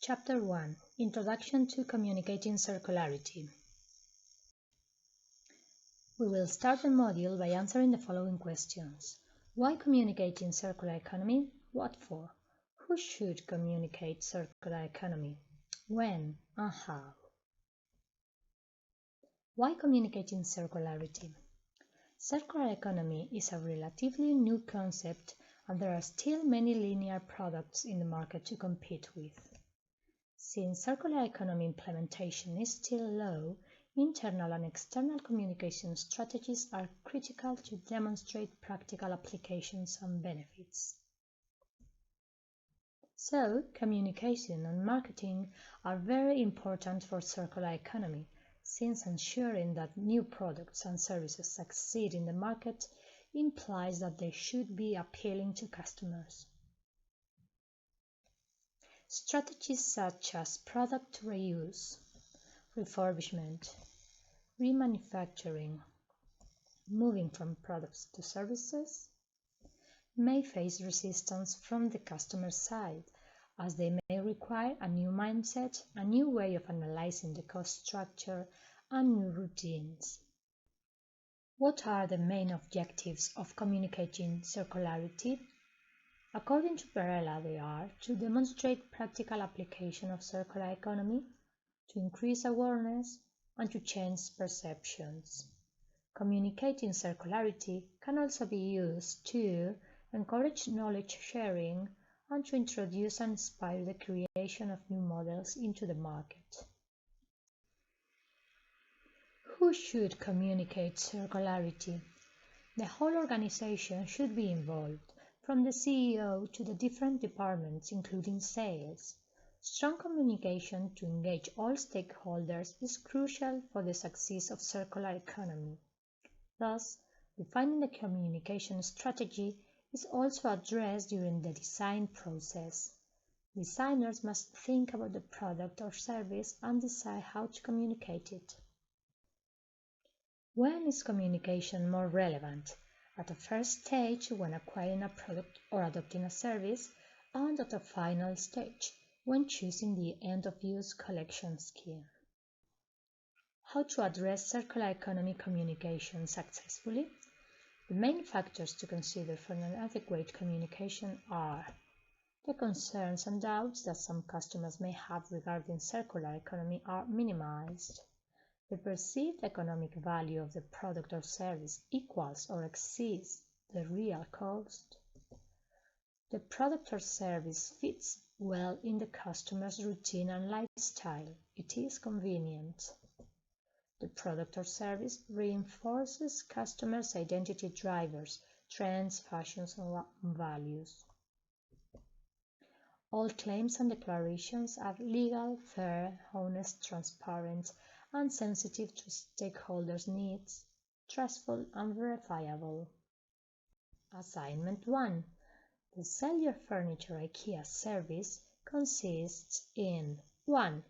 Chapter 1 Introduction to Communicating Circularity. We will start the module by answering the following questions. Why communicating circular economy? What for? Who should communicate circular economy? When and how? Why communicating circularity? Circular economy is a relatively new concept and there are still many linear products in the market to compete with. Since circular economy implementation is still low, internal and external communication strategies are critical to demonstrate practical applications and benefits. So, communication and marketing are very important for circular economy, since ensuring that new products and services succeed in the market implies that they should be appealing to customers. Strategies such as product reuse, refurbishment, remanufacturing, moving from products to services, may face resistance from the customer side, as they may require a new mindset, a new way of analyzing the cost structure, and new routines. What are the main objectives of communicating circularity? According to Perella, they are to demonstrate practical application of circular economy, to increase awareness, and to change perceptions. Communicating circularity can also be used to encourage knowledge sharing and to introduce and inspire the creation of new models into the market. Who should communicate circularity? The whole organization should be involved, from the CEO to the different departments, including sales. Strong communication to engage all stakeholders is crucial for the success of circular economy. Thus, refining the communication strategy is also addressed during the design process. Designers must think about the product or service and decide how to communicate it. When is communication more relevant? At a first stage, when acquiring a product or adopting a service, and at a final stage, when choosing the end-of-use collection scheme. How to address circular economy communication successfully? The main factors to consider for an adequate communication are the concerns and doubts that some customers may have regarding circular economy are minimized. The perceived economic value of the product or service equals or exceeds the real cost. The product or service fits well in the customer's routine and lifestyle. It is convenient. The product or service reinforces customers' identity drivers, trends, fashions, and values. All claims and declarations are legal, fair, honest, transparent, and sensitive to stakeholders' needs, trustful and verifiable. Assignment 1. The Sell Your Furniture IKEA service consists in 1.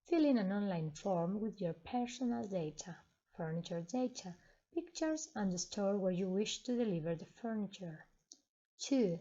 Fill in an online form with your personal data, furniture data, pictures, and the store where you wish to deliver the furniture. 2.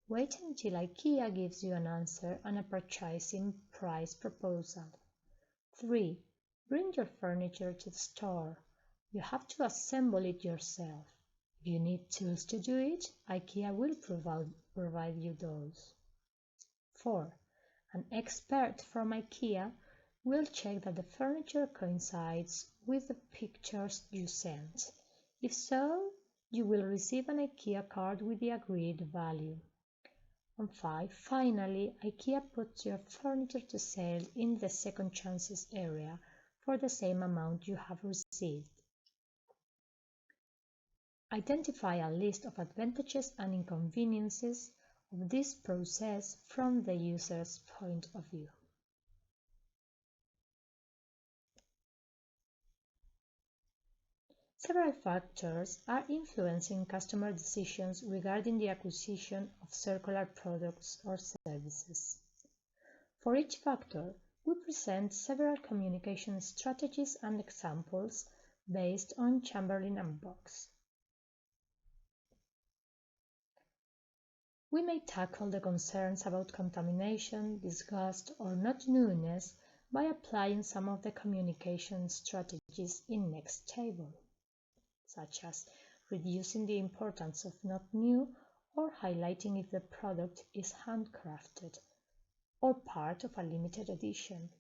Wait until IKEA gives you an answer and a purchasing price proposal. 3. Bring your furniture to the store. You have to assemble it yourself. If you need tools to do it, IKEA will provide you those. 4. An expert from IKEA will check that the furniture coincides with the pictures you sent. If so, you will receive an IKEA card with the agreed value. And 5. Finally, IKEA puts your furniture to sale in the second chances area for the same amount you have received. Identify a list of advantages and inconveniences of this process from the user's point of view. Several factors are influencing customer decisions regarding the acquisition of circular products or services. For each factor, we present several communication strategies and examples based on Chamberlain and Box. We may tackle the concerns about contamination, disgust, or not newness by applying some of the communication strategies in next table, such as reducing the importance of not new or highlighting if the product is handcrafted or part of a limited edition.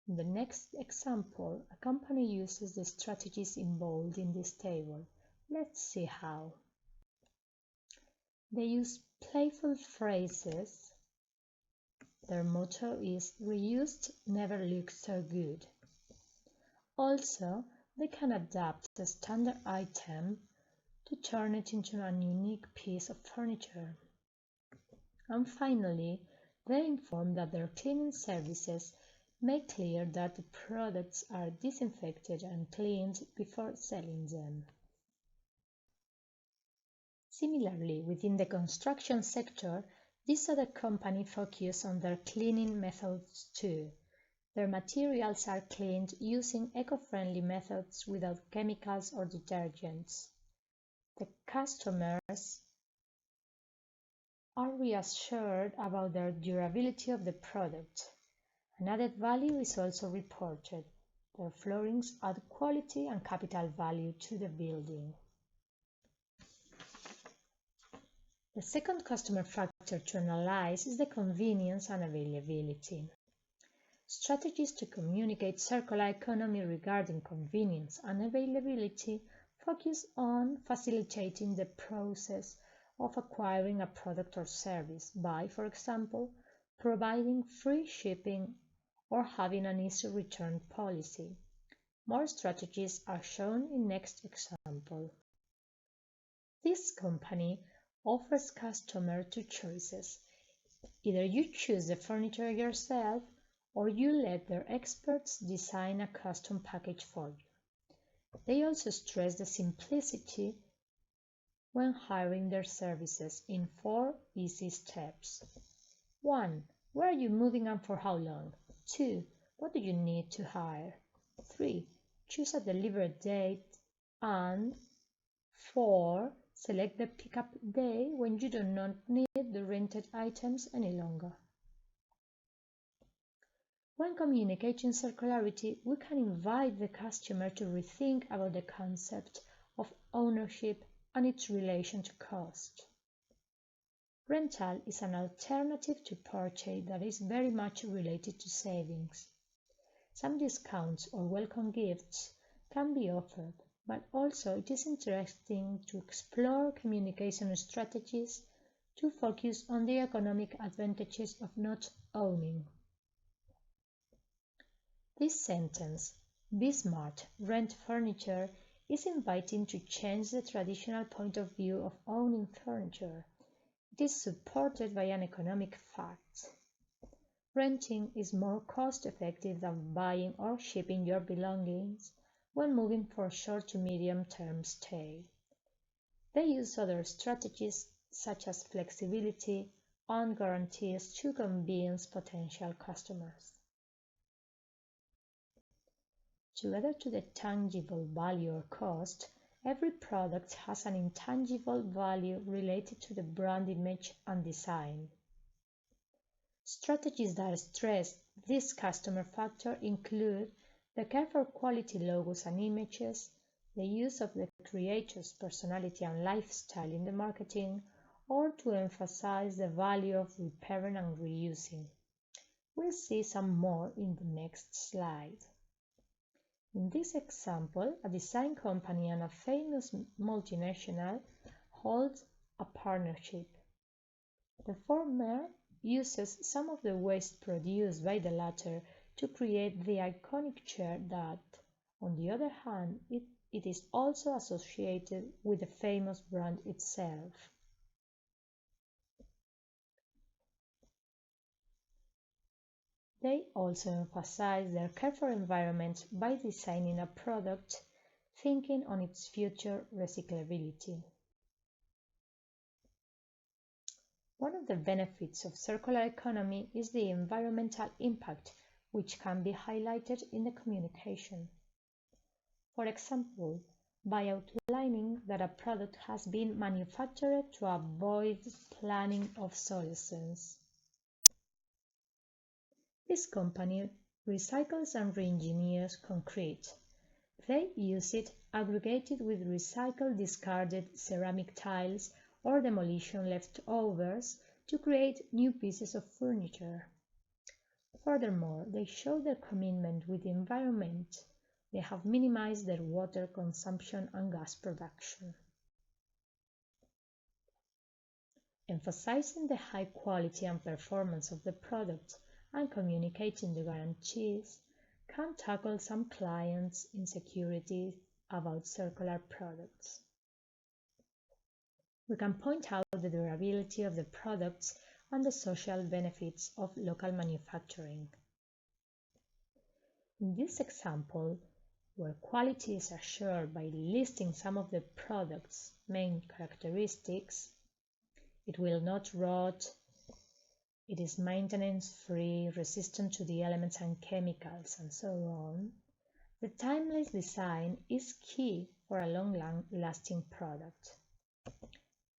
In the next example, a company uses the strategies involved in this table. Let's see how. They use playful phrases. Their motto is "Reused never looks so good." Also, they can adapt a standard item to turn it into a unique piece of furniture. And finally, they inform that their cleaning services make clear that the products are disinfected and cleaned before selling them. Similarly, within the construction sector, this other company focuses on their cleaning methods too. Their materials are cleaned using eco-friendly methods without chemicals or detergents. The customers are reassured about the durability of the product. An added value is also reported. Their floorings add quality and capital value to the building. The second customer factor to analyze is the convenience and availability. Strategies to communicate circular economy regarding convenience and availability focus on facilitating the process of acquiring a product or service by, for example, providing free shipping or having an easy return policy. More strategies are shown in next example. This company offers customers two choices. Either you choose the furniture yourself or you let their experts design a custom package for you. They also stress the simplicity when hiring their services in 4 easy steps. 1. Where are you moving and for how long? 2. What do you need to hire? 3. Choose a delivery date. And 4. Select the pickup day when you do not need the rented items any longer. When communicating circularity, we can invite the customer to rethink about the concept of ownership and its relation to cost. Rental is an alternative to purchase that is very much related to savings. Some discounts or welcome gifts can be offered, but also it is interesting to explore communication strategies to focus on the economic advantages of not owning. This sentence, "Be smart, rent furniture," is inviting to change the traditional point of view of owning furniture. It is supported by an economic fact. Renting is more cost-effective than buying or shipping your belongings when moving for short to medium-term stay. They use other strategies such as flexibility and guarantees to convince potential customers. To add to the tangible value or cost, every product has an intangible value related to the brand image and design. Strategies that stress this customer factor include the care for quality logos and images, the use of the creator's personality and lifestyle in the marketing, or to emphasize the value of repairing and reusing. We'll see some more in the next slide. In this example, a design company and a famous multinational hold a partnership. The former uses some of the waste produced by the latter to create the iconic chair that, on the other hand, it is also associated with the famous brand itself. They also emphasize their care for environment by designing a product thinking on its future recyclability. One of the benefits of circular economy is the environmental impact, which can be highlighted in the communication. For example, by outlining that a product has been manufactured to avoid planning obsolescence. This company recycles and re-engineers concrete. They use it aggregated with recycled discarded ceramic tiles or demolition leftovers to create new pieces of furniture. Furthermore, they show their commitment with the environment. They have minimized their water consumption and gas production. Emphasizing the high quality and performance of the product and communicating the guarantees can tackle some clients' insecurities about circular products. We can point out the durability of the products and the social benefits of local manufacturing. In this example, where quality is assured by listing some of the product's main characteristics, it will not rot, it is maintenance-free, resistant to the elements and chemicals, and so on, the timeless design is key for a long-lasting product.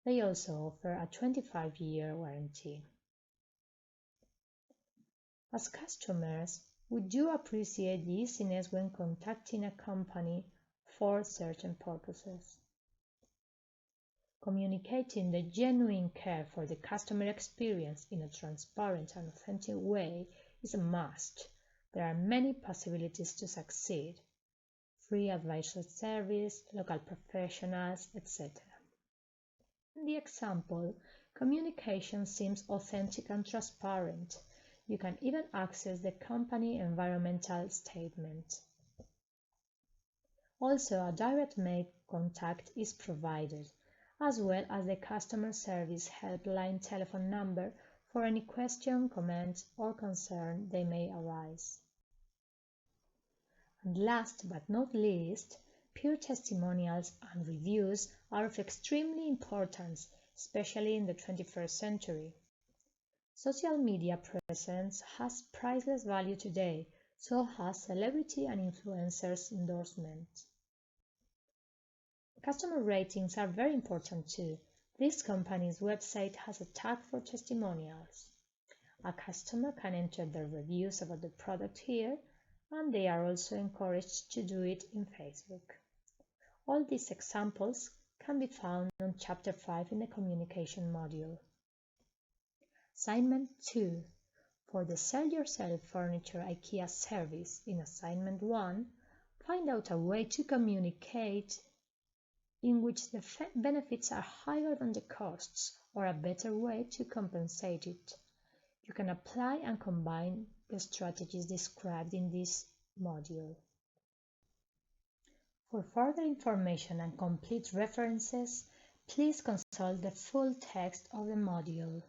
They also offer a 25-year warranty. As customers, we do appreciate the easiness when contacting a company for certain purposes. Communicating the genuine care for the customer experience in a transparent and authentic way is a must. There are many possibilities to succeed: free advisory service, local professionals, etc. In the example, communication seems authentic and transparent. You can even access the company environmental statement. Also, a direct mail contact is provided, as well as the customer service helpline telephone number for any question, comment, or concern they may arise. And last but not least, peer testimonials and reviews are of extremely importance, especially in the 21st century. Social media presence has priceless value today, so has celebrity and influencers' endorsement. Customer ratings are very important too. This company's website has a tag for testimonials. A customer can enter their reviews about the product here, and they are also encouraged to do it in Facebook. All these examples can be found on Chapter 5 in the Communication module. Assignment 2. For the Sell Yourself Furniture IKEA service in Assignment 1, find out a way to communicate in which the benefits are higher than the costs, or a better way to compensate it. You can apply and combine the strategies described in this module. For further information and complete references, please consult the full text of the module.